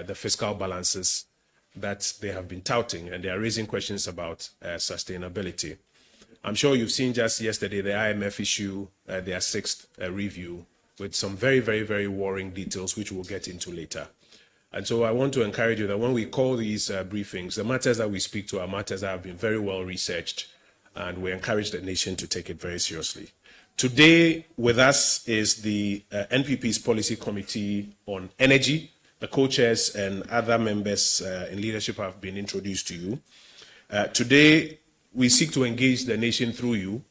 the fiscal balances that they have been touting, and they are raising questions about sustainability. I'm sure you've seen just yesterday the IMF issue their sixth review with some very, very, very worrying details, which we'll get into later. And so I want to encourage you that when we call these briefings, the matters that we speak to are matters that have been very well researched, and we encourage the nation to take it very seriously. Today with us is the NPP's Policy Committee on Energy. The co-chairs and other members in leadership have been introduced to you. Today, we seek to engage the nation through you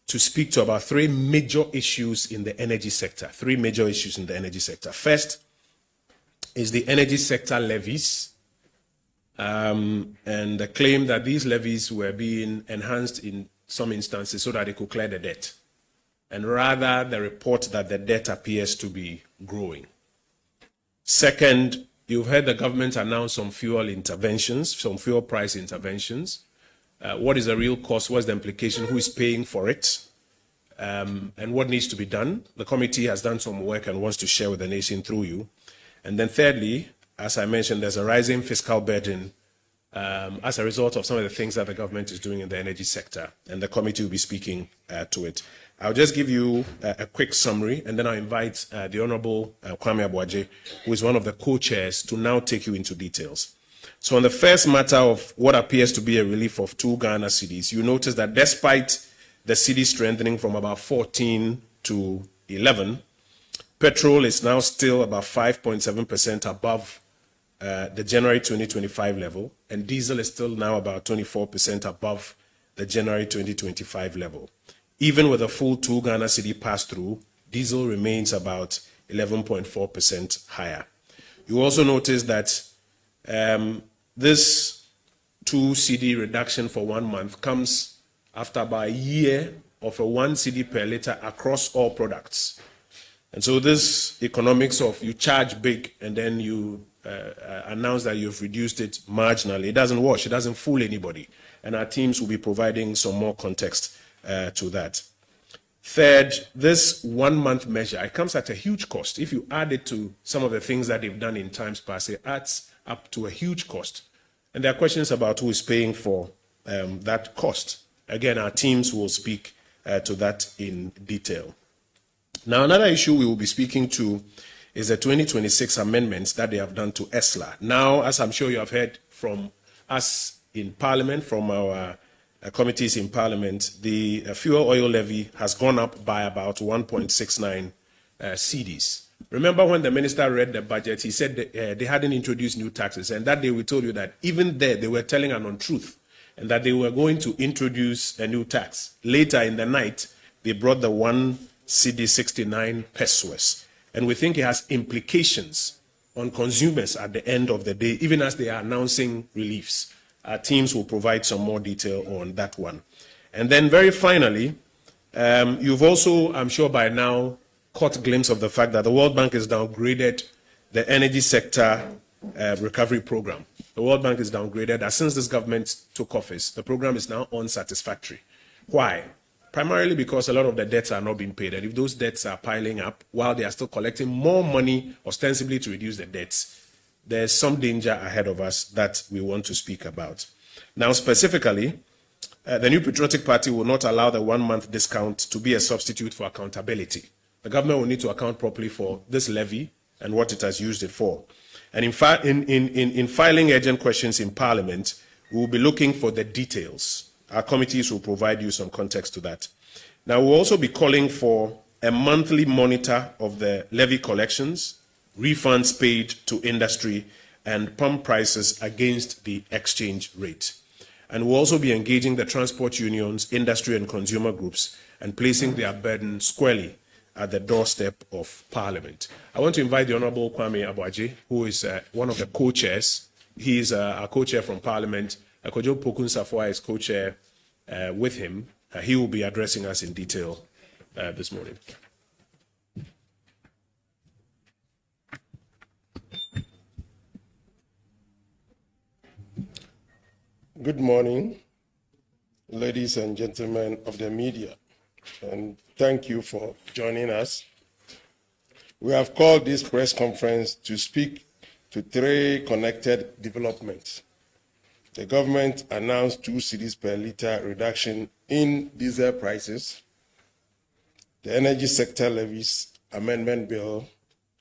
to speak to about three major issues in the energy sector. Three major issues in the energy sector. First is the energy sector levies, and the claim that these levies were being enhanced in some instances so that they could clear the debt, and rather the report that the debt appears to be growing. Second, you've heard the government announce some fuel interventions, some fuel price interventions. What is the real cost? What's the implication? Who is paying for it? And what needs to be done? The committee has done some work and wants to share with the nation through you. And then thirdly, as I mentioned, there's a rising fiscal burden as a result of some of the things that the government is doing in the energy sector, and the committee will be speaking to it. I'll just give you a quick summary, and then I'll invite the Honorable Kwame Abuaje, who is one of the co-chairs, to now take you into details. So on the first matter of what appears to be a relief of 2 Ghana cedis, you notice that despite the cedi strengthening from about 14 to 11, petrol is now still about 5.7% above the January 2025 level, and diesel is still now about 24% above the January 2025 level. Even with a full 2 Ghana cedi pass-through, diesel remains about 11.4% higher. You also notice that this 2 cedi reduction for 1 month comes after about a year of a 1 cedi per litre across all products. And so this economics of you charge big and then you announce that you've reduced it marginally, it doesn't wash, it doesn't fool anybody. And our teams will be providing some more context to that. Third, this 1 month measure, it comes at a huge cost. If you add it to some of the things that they've done in times past, it adds up to a huge cost. And there are questions about who is paying for that cost. Again, our teams will speak to that in detail. Now, another issue we will be speaking to is the 2026 amendments that they have done to ESLA. Now, as I'm sure you have heard from us in Parliament, from our committees in Parliament, the fuel oil levy has gone up by about 1.69 cedis. Remember when the minister read the budget, he said they hadn't introduced new taxes, and that day we told you that even there they were telling an untruth, and that they were going to introduce a new tax. Later in the night, they brought the 1 cedi 69 pesos, and we think it has implications on consumers at the end of the day, even as they are announcing reliefs. Our teams will provide some more detail on that one. And then very finally, you've also, I'm sure by now, caught a glimpse of the fact that the World Bank has downgraded the energy sector recovery program. The World Bank is downgraded that since this government took office, the program is now unsatisfactory. Why? Primarily because a lot of the debts are not being paid, and if those debts are piling up while they are still collecting more money ostensibly to reduce the debts, there's some danger ahead of us that we want to speak about. Now, specifically, the New Patriotic Party will not allow the 1 month discount to be a substitute for accountability. The government will need to account properly for this levy and what it has used it for. And in fact, in filing urgent questions in Parliament, we will be looking for the details. Our committees will provide you some context to that. Now, we'll also be calling for a monthly monitor of the levy collections, refunds paid to industry, and pump prices against the exchange rate. And we'll also be engaging the transport unions, industry and consumer groups, and placing their burden squarely at the doorstep of Parliament. I want to invite the Honorable Kwame Abuaje, who is one of the co-chairs. He is a co-chair from Parliament. Kojo Pokun Safwa is co-chair with him. He will be addressing us in detail this morning. Good morning, ladies and gentlemen of the media, and thank you for joining us. We have called this press conference to speak to 3 connected developments. The government announced 2 cedis per litre reduction in diesel prices. The Energy Sector Levies Amendment Bill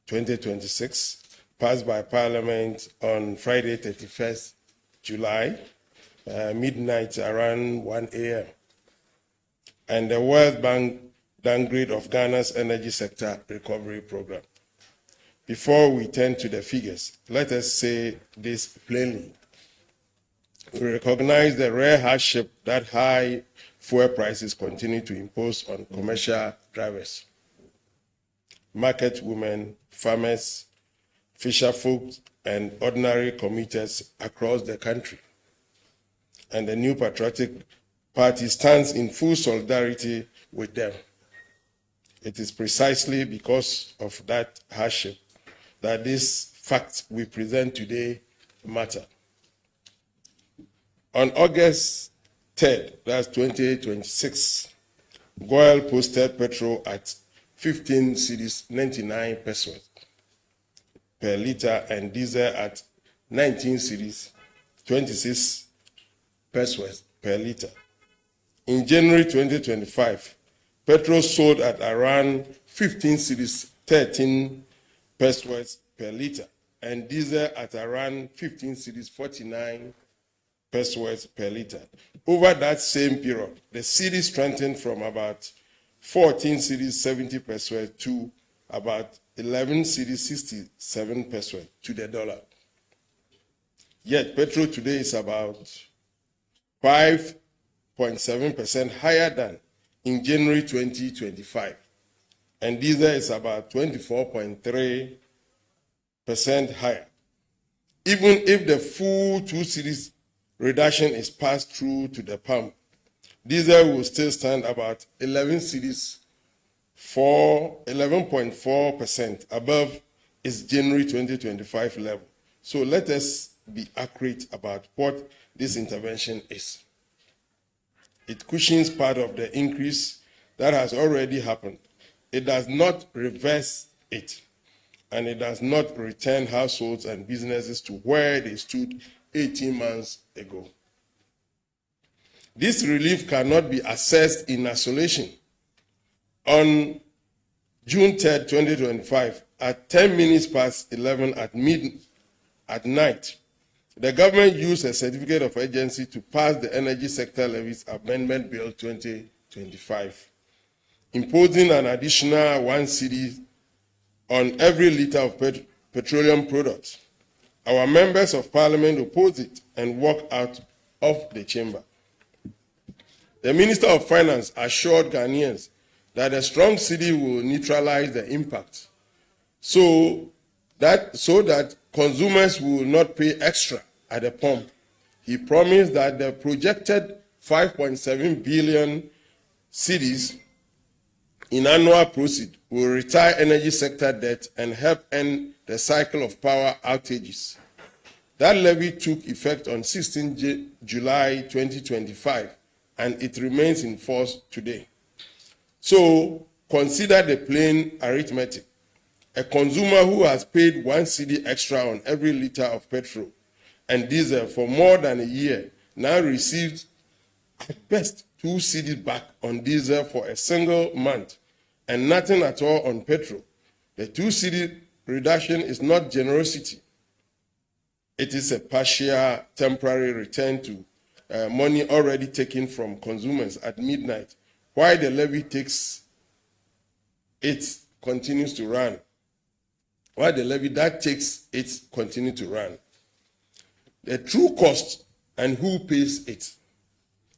2026 passed by Parliament on Friday, 31st July, midnight around 1 a.m. And the World Bank downgrade of Ghana's energy sector recovery program. Before we turn to the figures, let us say this plainly. We recognize the rare hardship that high fuel prices continue to impose on commercial drivers, market women, farmers, fisher folk, and ordinary commuters across the country. And the New Patriotic Party stands in full solidarity with them. It is precisely because of that hardship that these facts we present today matter. On August 3rd, that's 2026, Goil posted petrol at 15 cedis 99 pesos per litre and diesel at 19 cedis 26 pesos per litre. In January 2025, petrol sold at around 15 cedis 13 pesos per litre and diesel at around 15 cedis 49 pesos per litre. Over that same period, the cedi strengthened from about 14 cedis 70 pesos to about 11 cedis 67 pesos to the dollar. Yet petrol today is about 5.7% higher than in January 2025, and diesel is about 24.3% higher. Even if the full 2 cedis reduction is passed through to the pump, diesel will still stand about 11.4% above its January 2025 level. So let us be accurate about what this intervention is. It cushions part of the increase that has already happened. It does not reverse it, and it does not return households and businesses to where they stood 18 months ago. This relief cannot be assessed in isolation. On June 3rd, 2025, at 10 minutes past 11 at night, the government used a certificate of urgency to pass the Energy Sector Levies Amendment Bill 2025, imposing an additional 1 cedi on every litre of petroleum products. Our members of parliament opposed it and walked out of the chamber. The Minister of Finance assured Ghanaians that a strong cedi will neutralize the impact so that consumers will not pay extra at the pump. He promised that the projected 5.7 billion cedis in annual proceeds will retire energy sector debt and help end the cycle of power outages. That levy took effect on 16 July 2025, and it remains in force today. So consider the plain arithmetic. A consumer who has paid 1 cedi extra on every litre of petrol and diesel for more than a year now receives at best 2 cedis back on diesel for a single month and nothing at all on petrol. The 2 cedi reduction is not generosity. It is a partial temporary return to money already taken from consumers at midnight, while the levy continues to run. While the levy that takes it continue to run. The true cost and who pays it.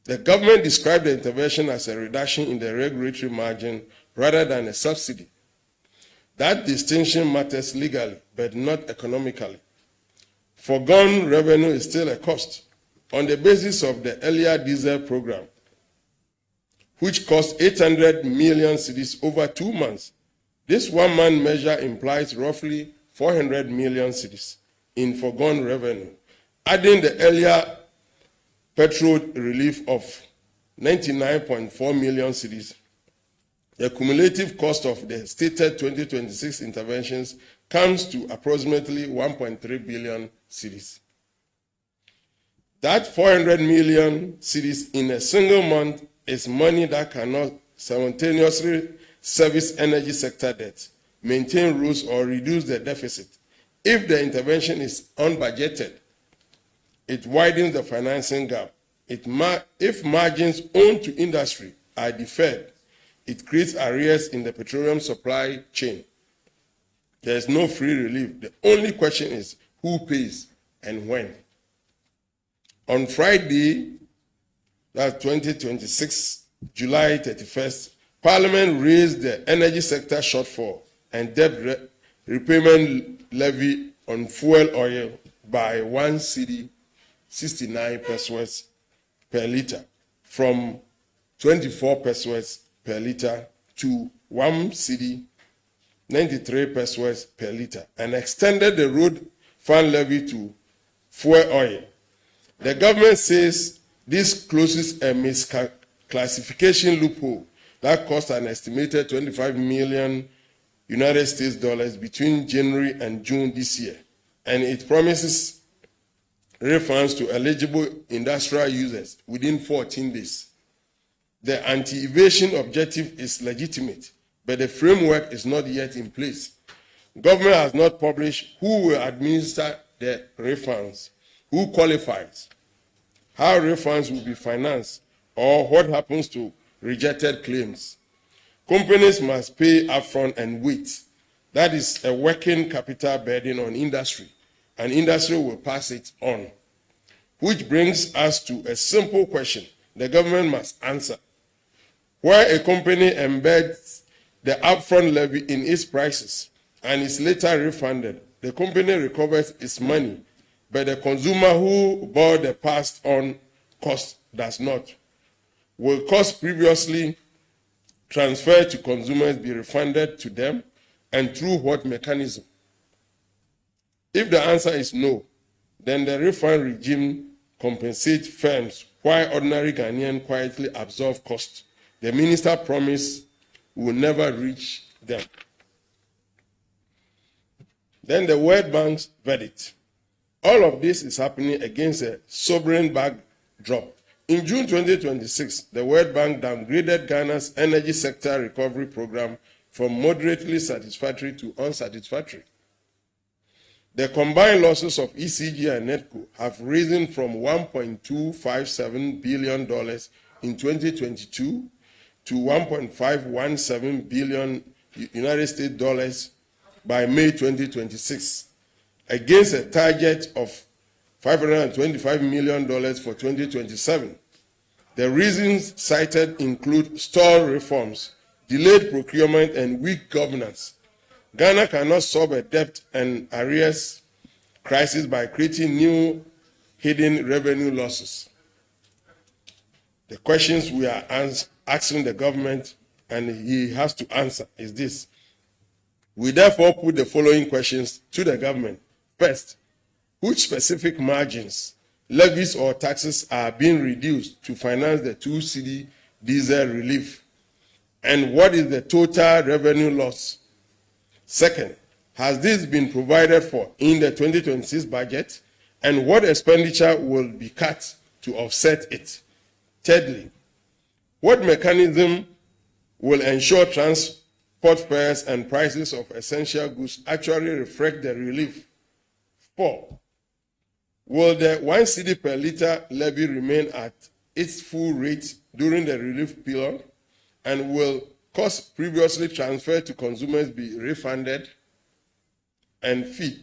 The government described the intervention as a reduction in the regulatory margin rather than a subsidy. That distinction matters legally, but not economically. Foregone revenue is still a cost. On the basis of the earlier diesel program, which cost 800 million cedis over 2 months, this one-month measure implies roughly 400 million cedis in foregone revenue. Adding the earlier petrol relief of 99.4 million cedis The cumulative cost of the stated 2026 interventions comes to approximately 1.3 billion cedis. That 400 million cedis in a single month is money that cannot simultaneously service energy sector debt, maintain rules, or reduce the deficit. If the intervention is unbudgeted, it widens the financing gap. If margins owed to industry are deferred, it creates arrears in the petroleum supply chain. There is no free relief. The only question is who pays and when. On Friday, that's 2026, July 31st, Parliament raised the energy sector shortfall and debt repayment levy on fuel oil by 1 cedi 69 pesos per litre, from 24 pesos per litre to 1 cedi 93 pesos per litre, and extended the road fund levy to fuel oil. The government says this closes a misclassification loophole that cost an estimated 25 million United States dollars between January and June this year, and it promises refunds to eligible industrial users within 14 days. The anti-evasion objective is legitimate, but the framework is not yet in place. Government has not published who will administer the refunds, who qualifies, how refunds will be financed, or what happens to rejected claims. Companies must pay upfront and wait. That is a working capital burden on industry, and industry will pass it on. Which brings us to a simple question the government must answer. Where a company embeds the upfront levy in its prices and is later refunded, the company recovers its money, but the consumer who bore the passed on cost does not. Will costs previously transferred to consumers be refunded to them, and through what mechanism? If the answer is no, then the refund regime compensates firms while ordinary Ghanaians quietly absorb costs. The minister promised will never reach them. Then the World Bank's verdict. All of this is happening against a sobering backdrop. In June 2026, the World Bank downgraded Ghana's energy sector recovery program from moderately satisfactory to unsatisfactory. The combined losses of ECG and NEDCO have risen from $1.257 billion in 2022 to $1.517 billion United States dollars by May 2026, against a target of $525 million for 2027. The reasons cited include stalled reforms, delayed procurement, and weak governance. Ghana cannot solve a debt and arrears crisis by creating new hidden revenue losses. The questions we are asking the government, and he has to answer, is this. We therefore put the following questions to the government. First, which specific margins, levies, or taxes are being reduced to finance the 2 cedi diesel relief? And what is the total revenue loss? Second, has this been provided for in the 2026 budget? And what expenditure will be cut to offset it? Thirdly, what mechanism will ensure transport fares and prices of essential goods actually reflect the relief? 4, will the 1 cedi per litre levy remain at its full rate during the relief period? And will costs previously transferred to consumers be refunded? And fifth,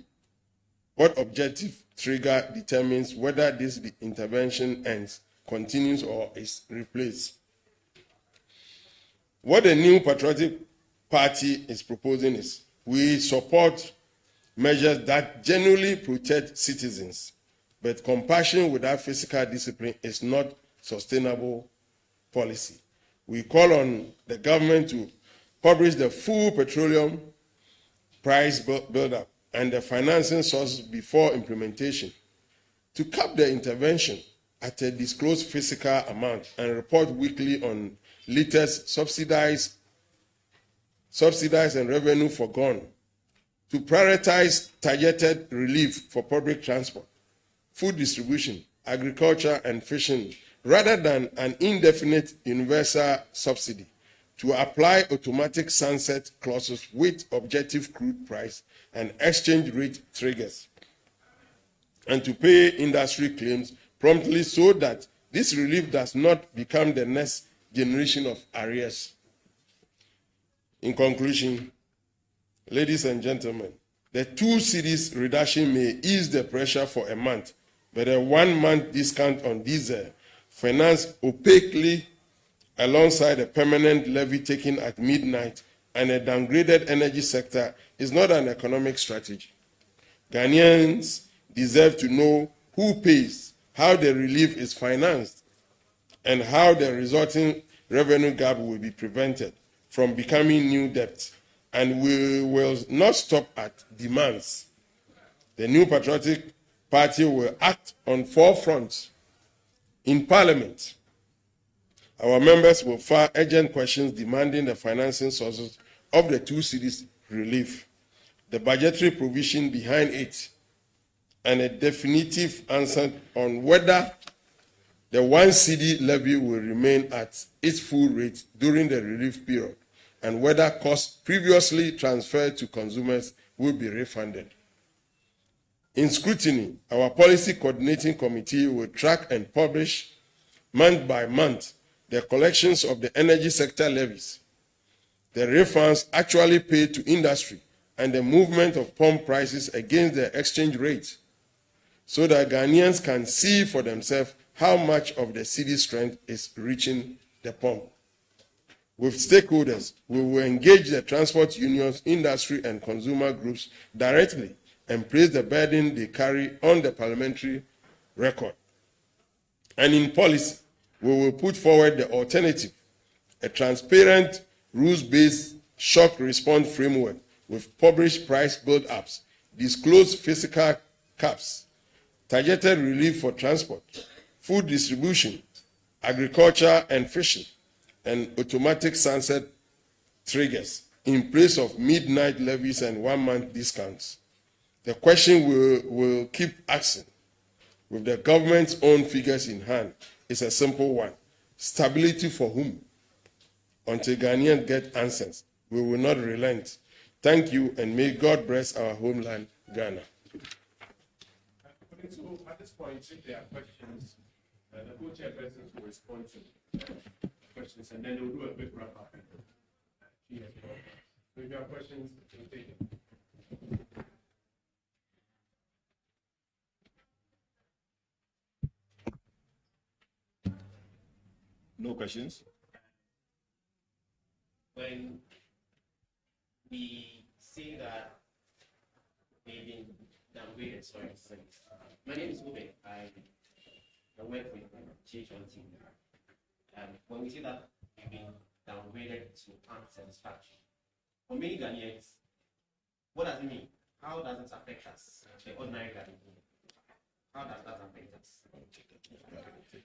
what objective trigger determines whether this intervention ends, continues, or is replaced? What the New Patriotic Party is proposing is we support measures that genuinely protect citizens, but compassion without physical discipline is not sustainable policy. We call on the government to publish the full petroleum price build-up and the financing sources before implementation, to cap the intervention at a disclosed physical amount and report weekly on liters subsidized subsidized and revenue forgone, to prioritize targeted relief for public transport, food distribution, agriculture, and fishing, rather than an indefinite universal subsidy, to apply automatic sunset clauses with objective crude price and exchange rate triggers, and to pay industry claims promptly so that this relief does not become the next generation of arrears. In conclusion, ladies and gentlemen, the 2 cedis reduction may ease the pressure for a month, but a 1-month discount on diesel, financed opaquely alongside a permanent levy taken at midnight and a downgraded energy sector, is not an economic strategy. Ghanaians deserve to know who pays, how the relief is financed, and how the resulting revenue gap will be prevented from becoming new debt. And we will not stop at demands. The New Patriotic Party will act on 4 fronts. In Parliament, our members will file urgent questions demanding the financing sources of the 2 cedis relief, the budgetary provision behind it, and a definitive answer on whether the 1 cedi levy will remain at its full rate during the relief period, and whether costs previously transferred to consumers will be refunded. In scrutiny, our policy coordinating committee will track and publish month by month the collections of the energy sector levies, the refunds actually paid to industry, and the movement of pump prices against the exchange rate, so that Ghanaians can see for themselves how much of the cedi strength is reaching the pump. With stakeholders, we will engage the transport unions, industry, and consumer groups directly and place the burden they carry on the parliamentary record. And in policy, we will put forward the alternative, a transparent, rules-based shock response framework with published price build-ups, disclosed physical caps, targeted relief for transport, food distribution, agriculture and fishing, and automatic sunset triggers in place of midnight levies and 1-month discounts. The question we'll keep asking, with the government's own figures in hand, is a simple one. Stability for whom? Until Ghanaians get answers, we will not relent. Thank you, and may God bless our homeland, Ghana. So at this point, if there are questions, the co-chairpersons will respond to questions, and then they will do a quick wrap-up. So if you have questions, we'll take it. No questions? When we say that they've been downgraded, my name is Ube. I work with GH1 team. When we say that they've been downgraded to unsatisfactory, for many Ghanaians, what does it mean? How does it affect us, the ordinary Ghanaian? How does that affect us?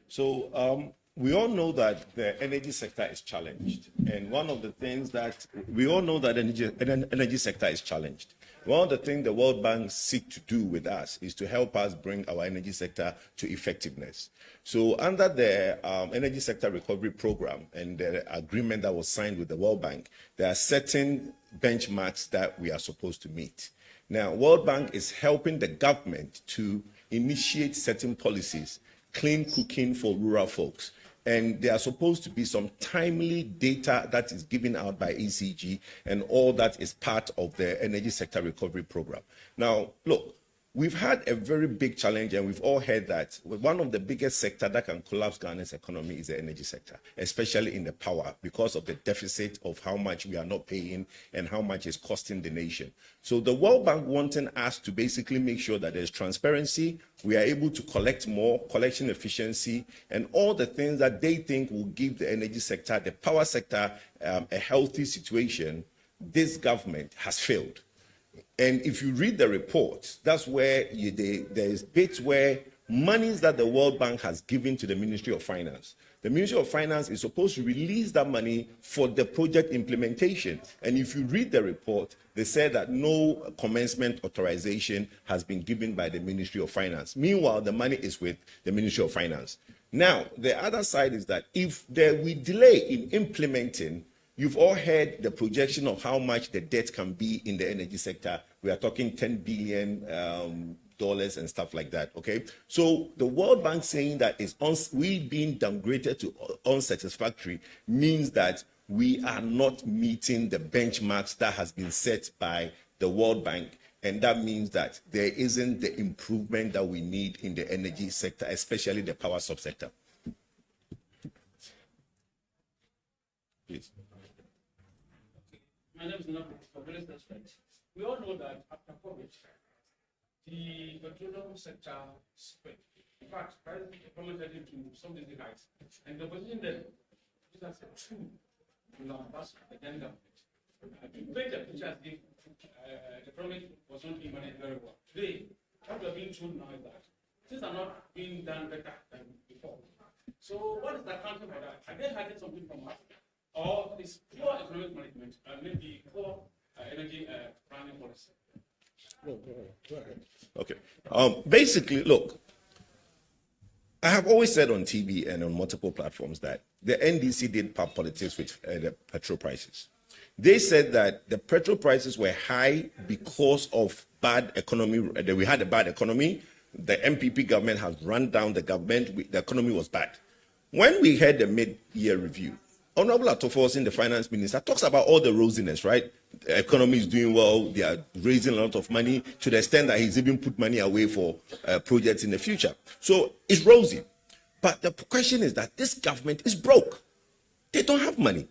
So we all know that the energy sector is challenged. And one of the things that we all know that energy sector is challenged. One of the things the World Bank seek to do with us is to help us bring our energy sector to effectiveness. So under the Energy Sector Recovery Program and the agreement that was signed with the World Bank, there are certain benchmarks that we are supposed to meet. Now, World Bank is helping the government to initiate certain policies, clean cooking for rural folks. And there are supposed to be some timely data that is given out by ECG, and all that is part of the Energy Sector Recovery Program. Now, look, we've had a very big challenge, and we've all heard that one of the biggest sectors that can collapse Ghana's economy is the energy sector, especially in the power, because of the deficit of how much we are not paying and how much it's costing the nation. So the World Bank wanting us to basically make sure that there's transparency, we are able to collect more, collection efficiency, and all the things that they think will give the energy sector, the power sector, a healthy situation. This government has failed. And if you read the report, that's where there is bits where monies that the World Bank has given to the Ministry of Finance. The Ministry of Finance is supposed to release that money for the project implementation. And if you read the report, they said that no commencement authorization has been given by the Ministry of Finance. Meanwhile, the money is with the Ministry of Finance. Now, the other side is that if there we delay in implementing, you've all heard the projection of how much the debt can be in the energy sector. We are talking $10 billion dollars and stuff like that. Okay, so the World Bank saying that we being downgraded to unsatisfactory means that we are not meeting the benchmarks that has been set by the World Bank, and that means that there isn't the improvement that we need in the energy sector, especially the power subsector. Please. My name is Nabu. We all know that after COVID, the petroleum sector spread. In fact, prices plummeted into some daily heights. And the position that this has a true lambast the then government. To paint the picture as if the problem was not being managed very well. Today, what we are being told now is that things are not being done better than before. So what is the accounting for that? Are they hiding something from us? Or is poor economic management and maybe poor energy planning policy? No, go ahead. Okay. Basically, look, I have always said on TV and on multiple platforms that the NDC did politics with the petrol prices. They said that the petrol prices were high because of bad economy. That we had a bad economy. The NPP government has run down the government. The economy was bad. When we had the mid-year review, Honorable Atofos, the finance minister, talks about all the rosiness, right? The economy is doing well. They are raising a lot of money to the extent that he's even put money away for projects in the future. So it's rosy. But the question is that this government is broke. They don't have money.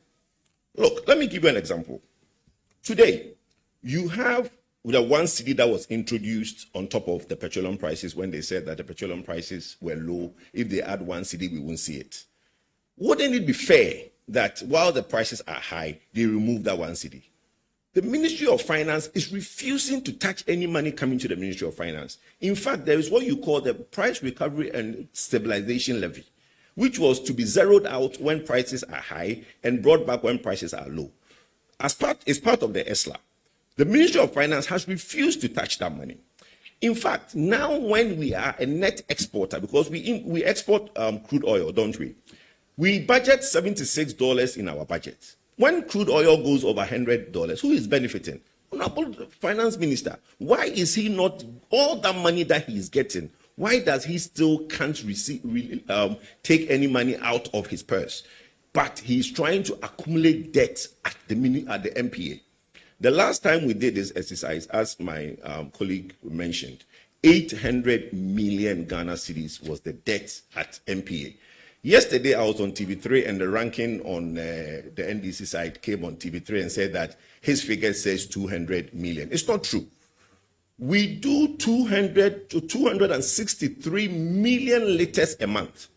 Look, let me give you an example. Today, you have the 1 cedi that was introduced on top of the petroleum prices when they said that the petroleum prices were low. If they add 1 cedi, we won't see it. Wouldn't it be fair that while the prices are high, they remove that 1 cedi? The Ministry of Finance is refusing to touch any money coming to the Ministry of Finance. In fact, there is what you call the Price Recovery and Stabilization Levy, which was to be zeroed out when prices are high and brought back when prices are low. It's part of the ESLA. The Ministry of Finance has refused to touch that money. In fact, now when we are a net exporter, because we export crude oil, don't we? We budget $76 in our budget. When crude oil goes over $100, who is benefiting? Honorable Finance Minister, why is he not, all that money that he is getting, why does he still can't take any money out of his purse? But he's trying to accumulate debt at the NPA. The last time we did this exercise, as my colleague mentioned, 800 million Ghana cedis was the debt at NPA. Yesterday, I was on TV3, and the ranking on the NDC side came on TV3 and said that his figure says 200 million. It's not true. We do 200 to 263 million liters a month.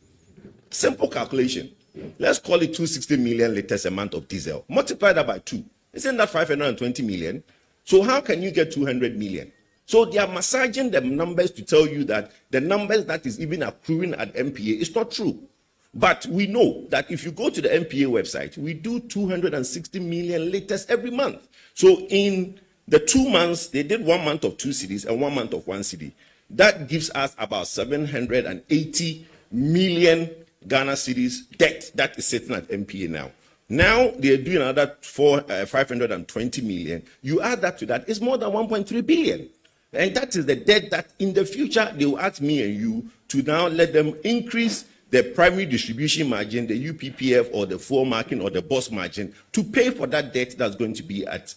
Simple calculation. Let's call it 260 million liters a month of diesel. Multiply that by 2. Isn't that 520 million? So how can you get 200 million? So they are massaging the numbers to tell you that the numbers that is even accruing at NPA is not true. But we know that if you go to the NPA website, we do 260 million liters every month. So in the 2 months, they did 1 month of 2 cedis and 1 month of 1 cedi. That gives us about 780 million Ghana cedis debt that is sitting at NPA now. Now they're doing another 520 million. You add that to that, it's more than 1.3 billion. And that is the debt that in the future they will ask me and you to now let them increase the primary distribution margin, the UPPF or the fuel margin or the boss margin to pay for that debt that's going to be at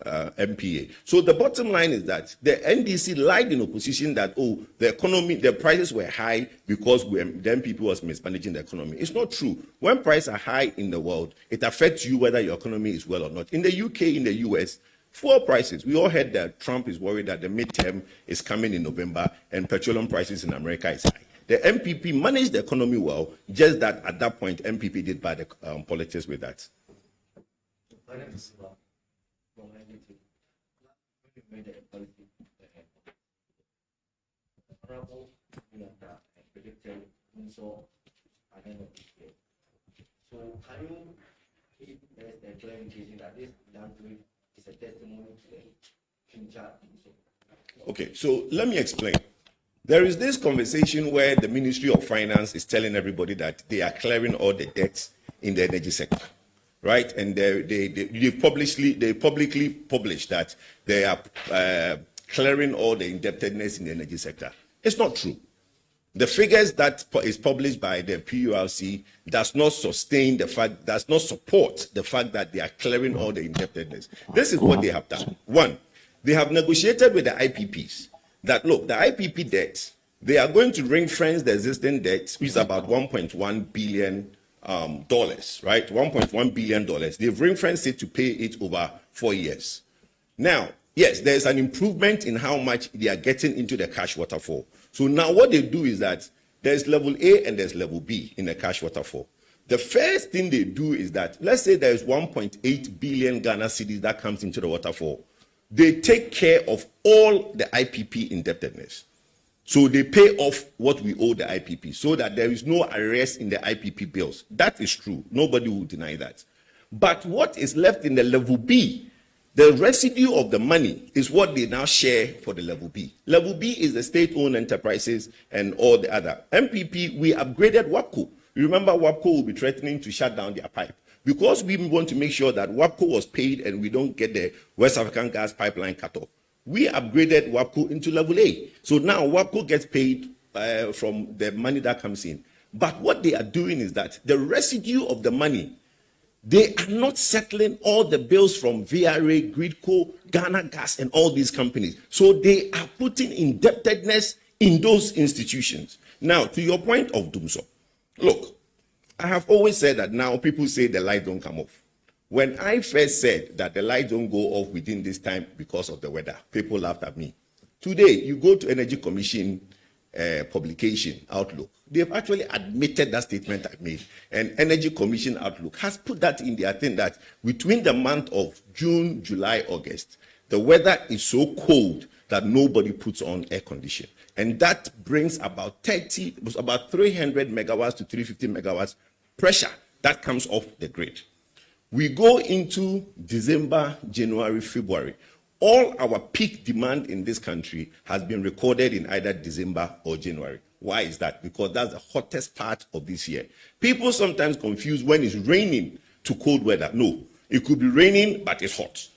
MPA. So the bottom line is that the NDC lied in opposition that, oh, the economy, the prices were high because the NPP was mismanaging the economy. It's not true. When prices are high in the world, it affects you whether your economy is well or not. In the UK, in the US, fuel prices, we all heard that Trump is worried that the midterm is coming in November and petroleum prices in America is high. The NPP managed the economy well, just that at that point, NPP did bad politics with that. honorable minister predicted also at the end of this year. So can you give us a clear indication that this downgrade is a testimony to the future? Okay, so let me explain. There is this conversation where the Ministry of Finance is telling everybody that they are clearing all the debts in the energy sector, right? And they publicly published that they are clearing all the indebtedness in the energy sector. It's not true. The figures that is published by the PURC does not sustain the fact, does not support the fact that they are clearing all the indebtedness. This is what they have done. One, they have negotiated with the IPPs that, look, the IPP debt, they are going to ring-fence the existing debt, which is about $1.1 billion, right? $1.1 billion. They've ring-fenced it to pay it over 4 years. Now, yes, there's an improvement in how much they are getting into the cash waterfall. So now what they do is that there's level A and there's level B in the cash waterfall. The first thing they do is that, let's say there's 1.8 billion Ghana cedis that comes into the waterfall. They take care of all the IPP indebtedness. So they pay off what we owe the IPP so that there is no arrears in the IPP bills. That is true. Nobody will deny that. But what is left in the level B, the residue of the money, is what they now share for the level B. Level B is the state-owned enterprises and all the other. NPP, we upgraded WAPCO. You remember WAPCO will be threatening to shut down their pipe. Because we want to make sure that WAPCO was paid and we don't get the West African gas pipeline cut off, we upgraded WAPCO into level A. So now WAPCO gets paid from the money that comes in. But what they are doing is that the residue of the money, they are not settling all the bills from VRA, Gridco, Ghana Gas, and all these companies. So they are putting indebtedness in those institutions. Now, to your point of Dumso, look, I have always said that now people say the lights don't come off. When I first said that the lights don't go off within this time because of the weather, people laughed at me. Today, you go to Energy Commission publication, Outlook. They've actually admitted that statement I made. And Energy Commission Outlook has put that in their thing that between the month of June, July, August, the weather is so cold that nobody puts on air condition. And that brings about 300 megawatts to 350 megawatts pressure that comes off the grid. We go into December, January, February. All our peak demand in this country has been recorded in either December or January. Why is that? Because that's the hottest part of this year. People sometimes confuse when it's raining to cold weather. No, it could be raining, but it's hot.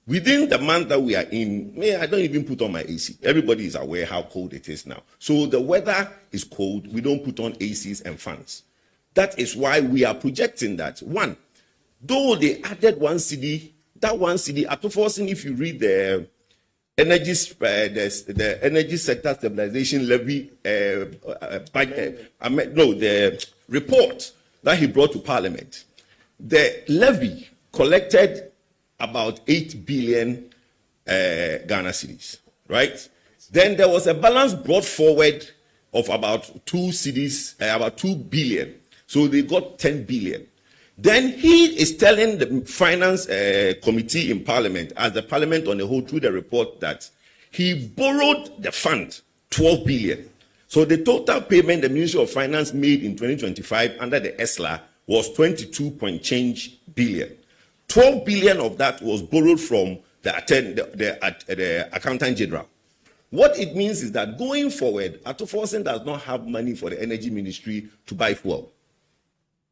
Within the month that we are in, I don't even put on my AC. Everybody is aware how cold it is now. So the weather is cold. We don't put on ACs and fans. That is why we are projecting that. One, though they added one cedi, that one cedi, after forcing, if you read the energy sector stabilization levy, the report that he brought to Parliament, the levy collected about 8 billion Ghana cedis, right? Then there was a balance brought forward of about 2 cedis, about 2 billion. So they got 10 billion. Then he is telling the finance committee in Parliament, as the Parliament on the whole, through the report, that he borrowed the fund 12 billion. So the total payment the Ministry of Finance made in 2025 under the ESLA was 22 point change billion. 12 billion of that was borrowed from the Accountant General. What it means is that going forward, Atoforsen does not have money for the Energy Ministry to buy fuel.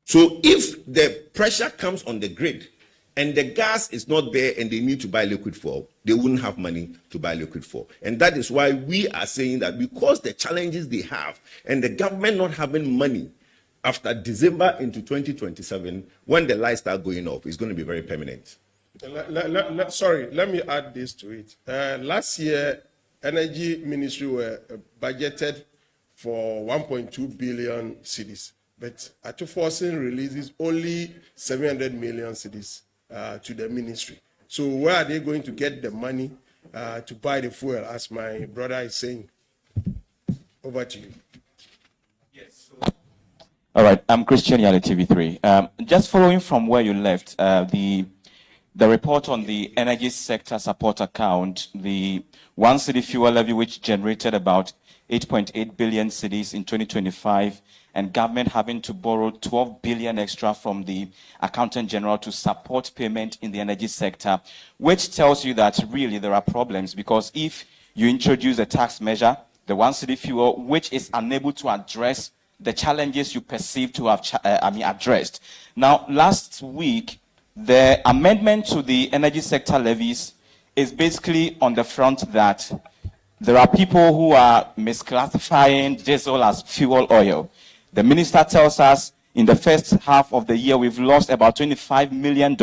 So if the pressure comes on the grid and the gas is not there and they need to buy liquid fuel, they wouldn't have money to buy liquid fuel. And that is why we are saying that because the challenges they have and the government not having money after December into 2027, when the lights start going off, it's going to be very permanent. Let me add this to it. Last year, Energy Ministry were budgeted for 1.2 billion cedis. But Atoforsen releases only 700 million cedis to the ministry. So where are they going to get the money to buy the fuel, as my brother is saying? Over to you. Yes. All right, I'm Christian Yale, TV3. Just following from where you left, the the report on the energy sector support account, the 1 city fuel levy, which generated about 8.8 billion cedis in 2025, and government having to borrow 12 billion extra from the accountant general to support payment in the energy sector, which tells you that really there are problems, because if you introduce a tax measure, the 1 city fuel, which is unable to address the challenges you perceive to have addressed. Now, last week, the amendment to the energy sector levies is basically on the front that there are people who are misclassifying diesel as fuel oil. The minister tells us in the first half of the year, we've lost about $25 million.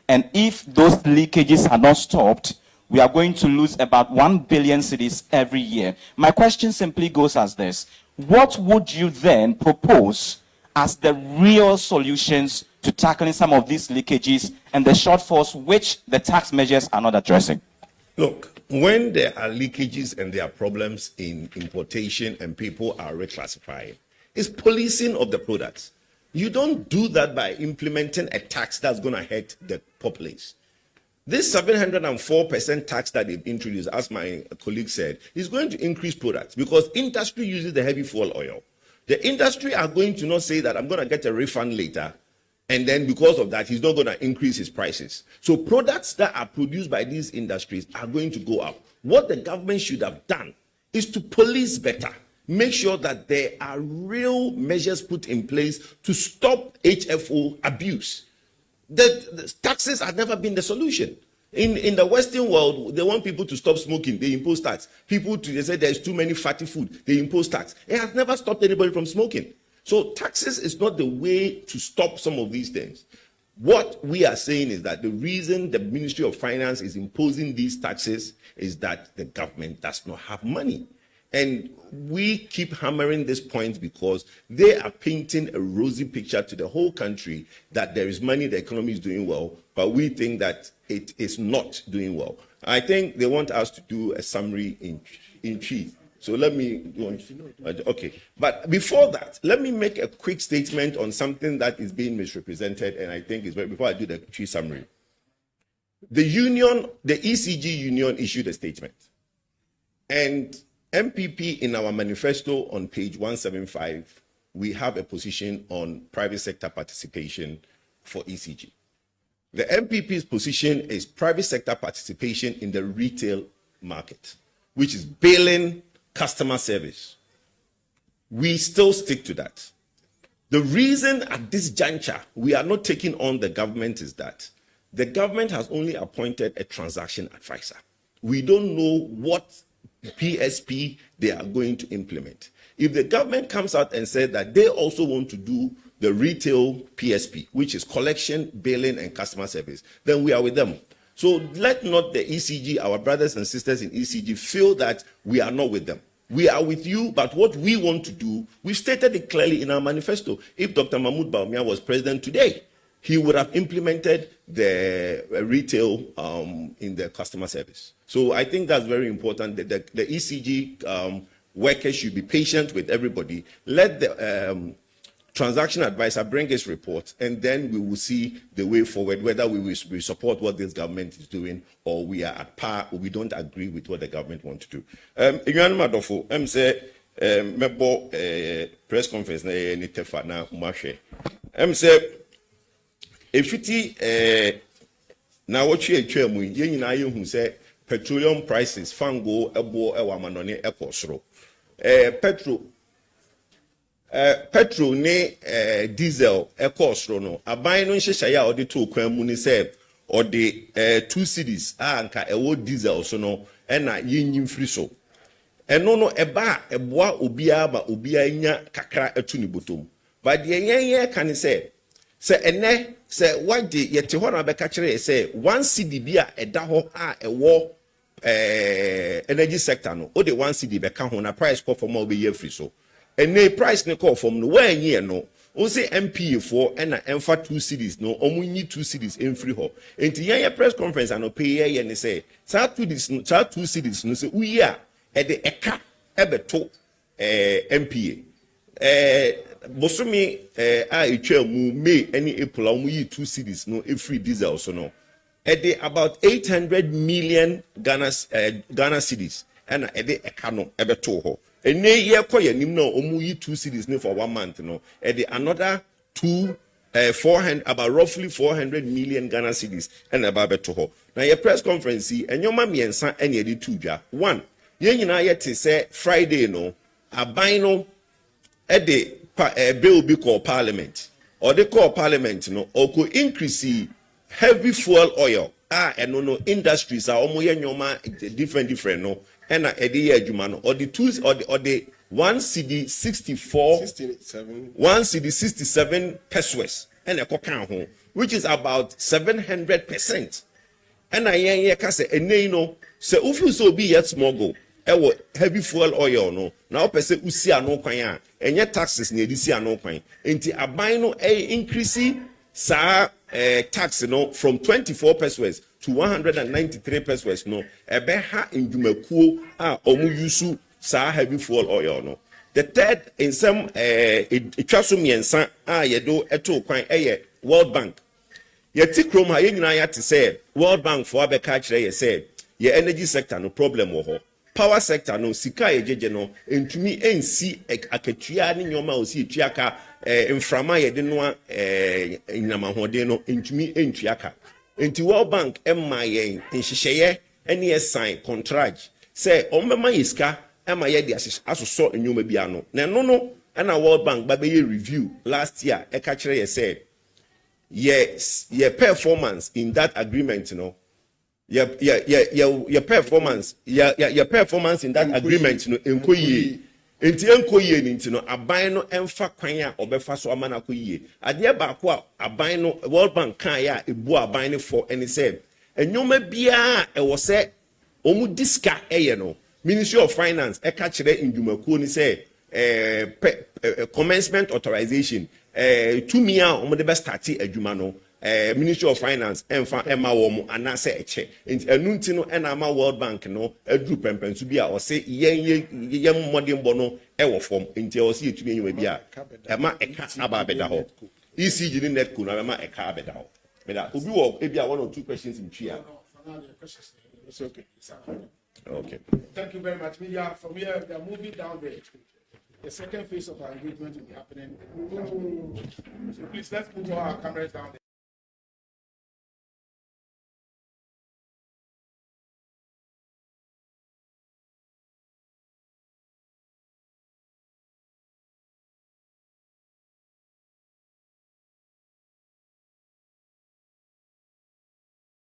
And if those leakages are not stopped, we are going to lose about 1 billion cedis every year. My question simply goes as this. What would you then propose as the real solutions to tackling some of these leakages and the shortfalls which the tax measures are not addressing? Look, when there are leakages and there are problems in importation and people are reclassifying, it's policing of the products. You don't do that by implementing a tax that's going to hurt the populace. This 704% tax that they've introduced, as my colleague said, is going to increase products because industry uses the heavy fuel oil. The industry are going to not say that I'm going to get a refund later, and then because of that, he's not going to increase his prices. So products that are produced by these industries are going to go up. What the government should have done is to police better. Make sure that there are real measures put in place to stop HFO abuse. The taxes have never been the solution. In the Western world, they want people to stop smoking, they impose tax. They say there's too many fatty food, they impose tax. It has never stopped anybody from smoking. So taxes is not the way to stop some of these things. What we are saying is that the reason the Ministry of Finance is imposing these taxes is that the government does not have money. And we keep hammering this point because they are painting a rosy picture to the whole country that there is money, the economy is doing well, but we think that it is not doing well. I think they want us to do a summary in chief. So let me go on. Okay. But before that, let me make a quick statement on something that is being misrepresented, and I think it's before I do the chief summary. The union, the ECG union issued a statement. And NPP in our manifesto on page 175, we have a position on private sector participation for ECG. The NPP's position is private sector participation in the retail market, which is billing, customer service. We still stick to that. The reason at this juncture we are not taking on the government is that the government has only appointed a transaction advisor. We don't know what PSP they are going to implement. If the government comes out and says that they also want to do the retail PSP, which is collection, billing, and customer service, then we are with them. So let not the ECG, our brothers and sisters in ECG, feel that we are not with them. We are with you, but what we want to do, we've stated it clearly in our manifesto. If Dr. Mahmoud Bawumia was president today, he would have implemented the retail in the customer service. So I think that's very important. The ECG workers should be patient with everybody. Let the transaction advisor bring his report, and then we will see the way forward, whether we support what this government is doing or we are at par or we don't agree with what the government wants to do. I'm say press conference I'm say if now what you who say petroleum prices fango ebo ewa manone ekosro petrol ne diesel ekosro no aban no nhyehyɛ ya ɔde to kwan mu ni sɛ ɔde 2 cedis anka ɛwɔ diesel so no ɛna yɛnyim firi so ɛno no ɛba ɛboa obiara ba obiara nya kakra atu ne botom ba de yɛnyɛ ka ne sɛ ɛnɛ sɛ wagye yɛte hɔ na bɛka kyerɛ sɛ 1 cedi bi a ɛda hɔ a ɛwɔ energy sector no o de 1 cedi bɛka ho na price kɔ fam a obɛyɛ free so ɛnɛ price ne kɔ fam no wɔanyɛ no o say MPA for ɛna ɛmfa 2 cedis no ɔmo nyi 2 cedis ɛmfiri hɔ enti yɛn press conference ano pay yɛ ne sɛ saa 2 cedis no sɛ uyi a ɛde ɛka ɛbɛto MPA bosome a etwa mu May any April ɔmo yi 2 cedis no ɛfiri diesel so no about 800 million Ghana cedis and ekano ebeto ho. Ene ye koye nim no omu yi 2 cedis for 1 month no. Another 400 about roughly 400 million Ghana cedis and about beto ho. Now your press conference enyoma miensa ene ye di tudwa. One, ye nyina ye te say Friday no aban no bill be called parliament or they call parliament no or could increase heavy fuel oil and no industries are almost different no and or the two or the 1 CD 64 67 1 CD 67 pesos and a cocan which is about 700%. And I say no so if you so be yet smuggle heavy fuel oil no now person usi ano kwan a enye taxes na edisi ano kwan enti aban no increase tax no from 24 pesos to 193 pesos no ebe ha ndwumakuo a omu use heavy fuel oil no. The third in some etwaso miensa a yedo eto kwan World Bank yeti krom ha yenyina ya te say World Bank for abeka kire ye say ye energy sector no problem wo ho. Power sector no sika ejeje no entumi ensi akatua ne nyoma osi etuaka inframa ye de no nyamahode no entumi entuaka enti World Bank emma ye nhyehyeye ene ye sign contract say ombema yiska emma ye de asoso nyoma bia no na no na World Bank ba be ye review last year e ka kire ye say yes your performance in that agreement no your performance your performance in that agreement no enkoye enti enkoye ni enti no aban no emfa kwan a obefa so amana koye ade ba ko a aban no World Bank kan ya ebu aban no for any say enyoma bia e wo se omu diska eye no Ministry of Finance e ka kire ndwumakuo ni say commencement authorization tumi a omo de be start adwuma no Ministry of Finance emfa ema wo mo anase eche enu nti no ena ama World Bank no adru pempensu bi a o se ye modern bono e wo fom nti o se etumi enyi bi a ema eka aba beda ho ECG ni netco na ema eka abeda ho beda obi wo e bi a 1 or 2 questions in tria. It's okay. Okay, Thank you very much. From here, we are moving down there. The second phase of our engagement will be happening. So please let's move our cameras down there.